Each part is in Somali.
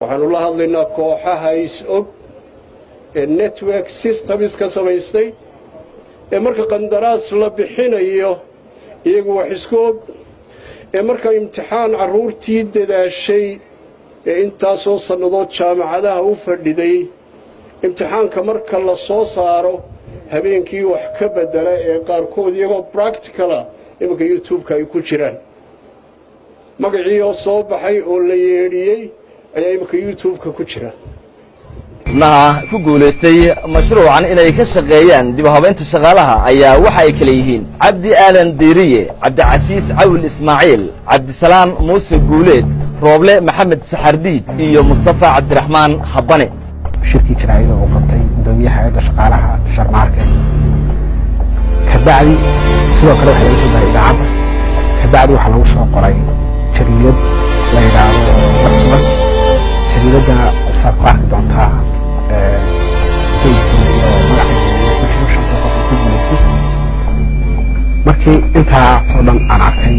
waxaan ula hadlaynaa kooxaha is-og ee network systems ka samaystay ee marka qandaraas la bixinayo iyagu wax isku og ee marka imtixaan carruurtii dadaashay ee intaasoo sannadood jaamacadaha u fadhiday imtixaanka marka la soo saaro habeenkii wax ka bedela ee qaarkood iyagoo practicala iminka youtube-ka ay ku jiraan magacii oo soo baxay oo la yeedhiyey ayaa iminka youtube-ka ku jira xubnaha ku guulaystay mashruucan inay ka shaqeeyaan dib u habeynta shaqaalaha ayaa waxa ay kala yihiin cabdi aadan diiriye cabdicasiis cawil ismaaciil cabdisalaan muuse guuleed rooble maxamed saxardiid iyo mustafa cabdiraxmaan habane shirkii jaraa'ida oo qabtay gudoomiyaha hay'adda shaqaalaha sharmaarke kabacdi sidoo kale waxay soo baahay idaacadda kabacdi waxa lagu soo qoray jariyad la yiraahdo rasmi jariyadda saar ku arki doontaa sayidka iyo magaceeda ku jiro shanta qof ku guulaystay markii intaas oo dhan aan arkay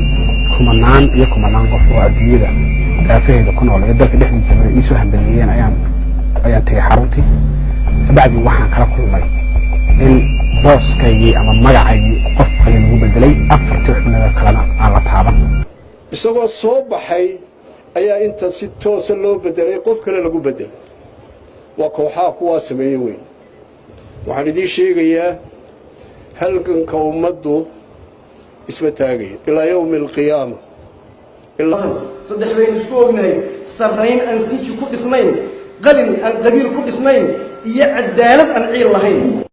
kumanaan qof oo adduunyada daafaheeda ku nool ee dalka dhexdiisa ay soo hambaliyeen ayaan tagay xaruntii kabacdi waxaan kala kulmay in booskaygii ama magacaygii qof kale lagu bedelay afartii xubnada kalena aan la taaban isagoo soo baxay ayaa inta si toosa loo bedelay qof kale lagu bedelay waa kooxaha kuwaa sameeyey weyn waxaan idiin sheegayaa halganka ummaddu isma taagaya ilaa yowmi alqiyaama saddex baynu isku ognahay sarrayn aan sinji ku dhisnayn qalin aan qabiil ku dhisnayn iyo cadaalad aan ciil lahayn